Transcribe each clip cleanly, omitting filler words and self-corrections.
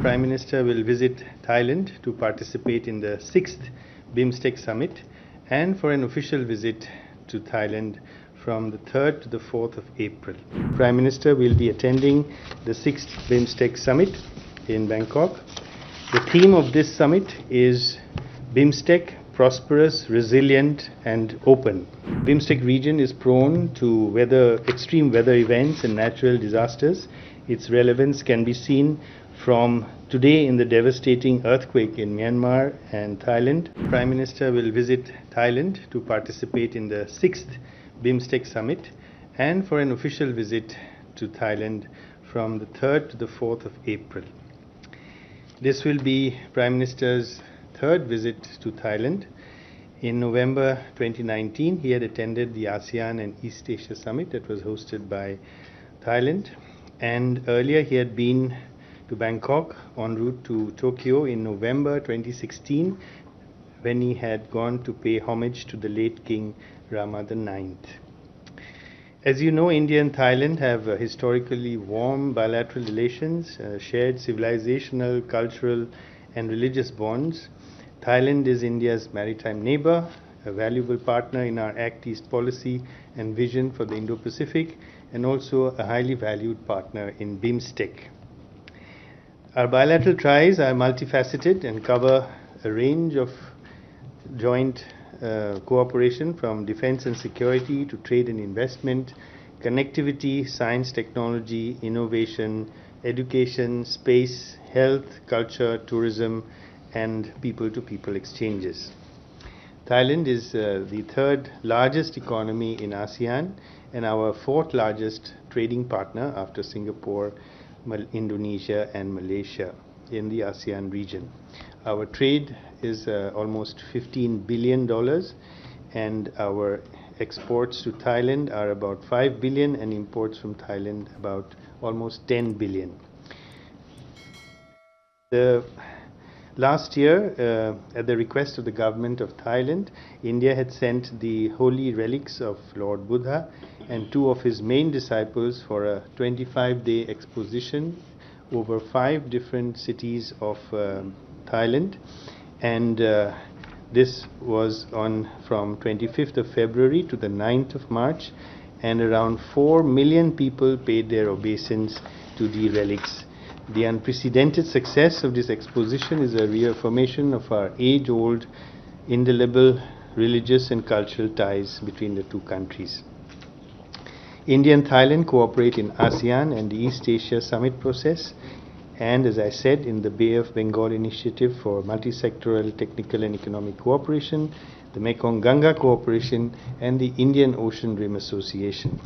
Prime Minister will visit Thailand to participate in the 6th BIMSTEC summit and for an official visit to Thailand from the 3rd to the 4th of April. Prime Minister will be attending the 6th BIMSTEC summit in Bangkok. The theme of this summit is BIMSTEC, prosperous, resilient and open. BIMSTEC region is prone to extreme weather events and natural disasters. Its relevance can be seen from today in the devastating earthquake in Myanmar and Thailand. Prime Minister will visit Thailand to participate in the 6th BIMSTEC summit and for an official visit to Thailand from the 3rd to the 4th of April. This will be Prime Minister's third visit to Thailand. In November 2019, he had attended the ASEAN and East Asia Summit that was hosted by Thailand, and earlier he had been to Bangkok en route to Tokyo in November 2016 when he had gone to pay homage to the late King Rama IX. As you know, India and Thailand have historically warm bilateral relations, shared civilizational, cultural and religious bonds. Thailand is India's maritime neighbor, a valuable partner in our Act East policy and vision for the Indo-Pacific, and also a highly valued partner in BIMSTEC. Our bilateral ties are multifaceted and cover a range of joint cooperation from defense and security to trade and investment, connectivity, science, technology, innovation, education, space, health, culture, tourism, and people-to-people exchanges. Thailand is the third largest economy in ASEAN and our fourth largest trading partner after Singapore, Indonesia and Malaysia in the ASEAN region. Our trade is almost $15 billion and our exports to Thailand are about 5 billion and imports from Thailand about almost 10 billion. Last year, at the request of the government of Thailand, India had sent the holy relics of Lord Buddha and two of his main disciples for a 25-day exposition over 5 different cities of Thailand, and this was on from 25th of February to the 9th of March, and around 4 million people paid their obeisance to the relics. The unprecedented success of this exposition is a reaffirmation of our age-old, indelible religious and cultural ties between the two countries. India and Thailand cooperate in ASEAN and the East Asia Summit process, and as I said, in the Bay of Bengal Initiative for Multi-Sectoral Technical and Economic Cooperation, the Mekong-Ganga Cooperation, and the Indian Ocean Rim Association.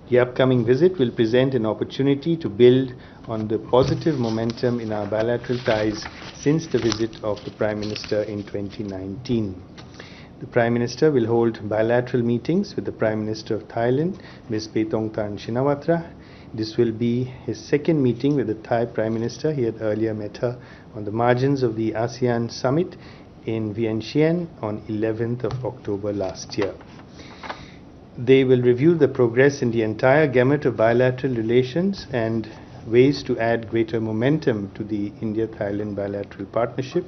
The upcoming visit will present an opportunity to build on the positive momentum in our bilateral ties since the visit of the Prime Minister in 2019. The Prime Minister will hold bilateral meetings with the Prime Minister of Thailand, Ms. Paetongtarn Shinawatra. This will be his second meeting with the Thai Prime Minister. He had earlier met her on the margins of the ASEAN Summit in Vientiane on 11th of October last year. They will review the progress in the entire gamut of bilateral relations and ways to add greater momentum to the India-Thailand bilateral partnership,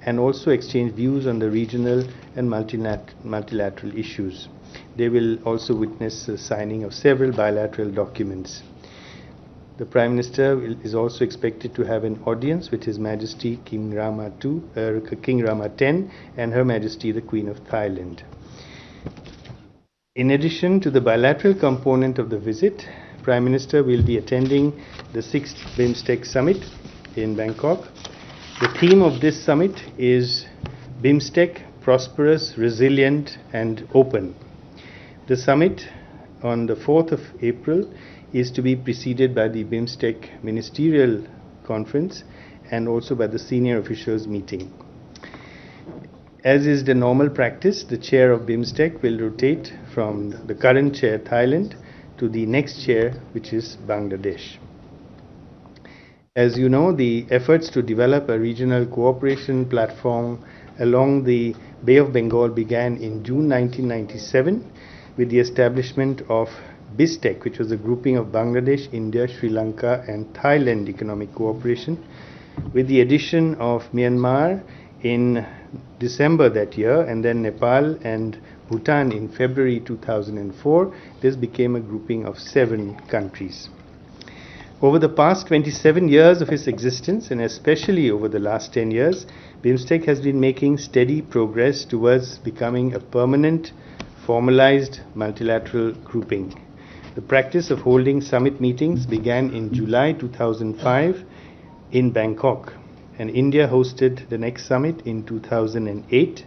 and also exchange views on the regional and multilateral issues. They will also witness the signing of several bilateral documents. The Prime Minister is also expected to have an audience with His Majesty King Rama X and Her Majesty the Queen of Thailand. In addition to the bilateral component of the visit, Prime Minister will be attending the 6th BIMSTEC summit in Bangkok. The theme of this summit is BIMSTEC, prosperous, resilient and open. The summit on the 4th of April is to be preceded by the BIMSTEC Ministerial Conference and also by the senior officials meeting. As is the normal practice, the chair of BIMSTEC will rotate from the current chair, Thailand, to the next chair, which is Bangladesh. As you know, the efforts to develop a regional cooperation platform along the Bay of Bengal began in June 1997 with the establishment of BIMSTEC, which was a grouping of Bangladesh, India, Sri Lanka and Thailand economic cooperation. with the addition of Myanmar in December that year, and then Nepal and Bhutan in February 2004, this became a grouping of 7 countries. Over the past 27 years of its existence, and especially over the last 10 years, BIMSTEC has been making steady progress towards becoming a permanent, formalized multilateral grouping. The practice of holding summit meetings began in July 2005 in Bangkok, and India hosted the next summit in 2008.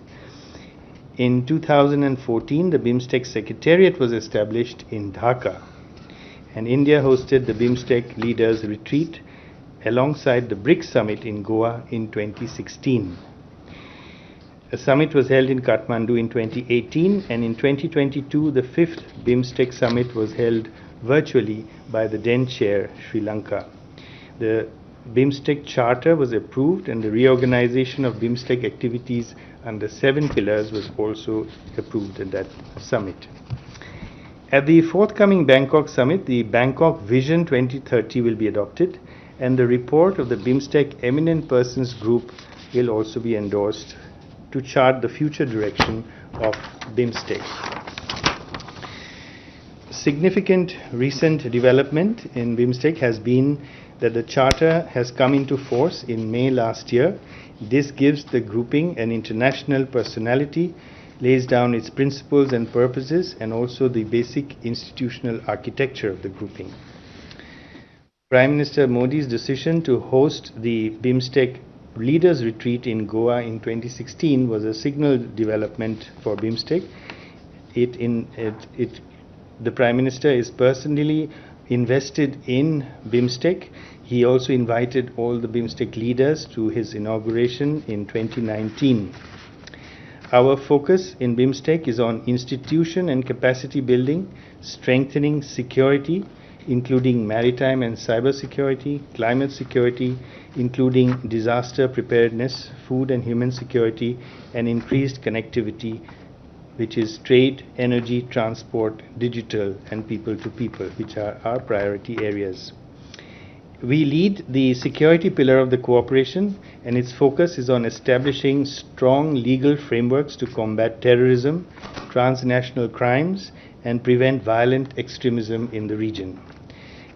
In 2014, the BIMSTEC Secretariat was established in Dhaka, and India hosted the BIMSTEC Leaders Retreat alongside the BRICS Summit in Goa in 2016. A summit was held in Kathmandu in 2018, and in 2022, the 5th BIMSTEC Summit was held virtually by the then chair, Sri Lanka. The BIMSTEC Charter was approved, and the reorganization of BIMSTEC activities under 7 pillars was also approved at that summit. At the forthcoming Bangkok Summit, the Bangkok Vision 2030 will be adopted, and the report of the BIMSTEC Eminent Persons Group will also be endorsed to chart the future direction of BIMSTEC. Significant recent development in BIMSTEC has been that the Charter has come into force in May last year. This gives the grouping an international personality, lays down its principles and purposes, and also the basic institutional architecture of the grouping. Prime Minister Modi's decision to host the BIMSTEC Leaders Retreat in Goa in 2016 was a signal development for BIMSTEC. The Prime Minister is personally invested in BIMSTEC. He also invited all the BIMSTEC leaders to his inauguration in 2019. Our focus in BIMSTEC is on institution and capacity building, strengthening security, including maritime and cyber security, climate security, including disaster preparedness, food and human security, and increased connectivity, which is trade, energy, transport, digital, and people to people, which are our priority areas. We lead the security pillar of the cooperation, and its focus is on establishing strong legal frameworks to combat terrorism, transnational crimes, and prevent violent extremism in the region.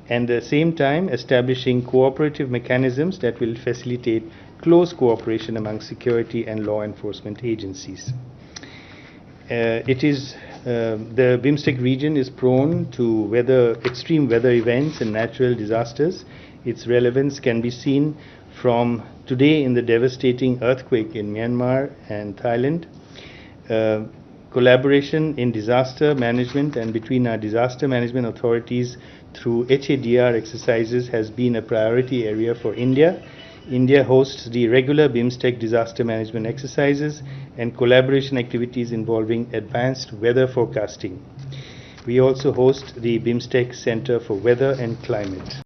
And at the same time, establishing cooperative mechanisms that will facilitate close cooperation among security and law enforcement agencies. The BIMSTEC region is prone to extreme weather events and natural disasters. Its relevance can be seen from today in the devastating earthquake in Myanmar and Thailand. Collaboration in disaster management and between our disaster management authorities through HADR exercises has been a priority area for India. India hosts the regular BIMSTEC disaster management exercises and collaboration activities involving advanced weather forecasting. We also host the BIMSTEC Center for Weather and Climate.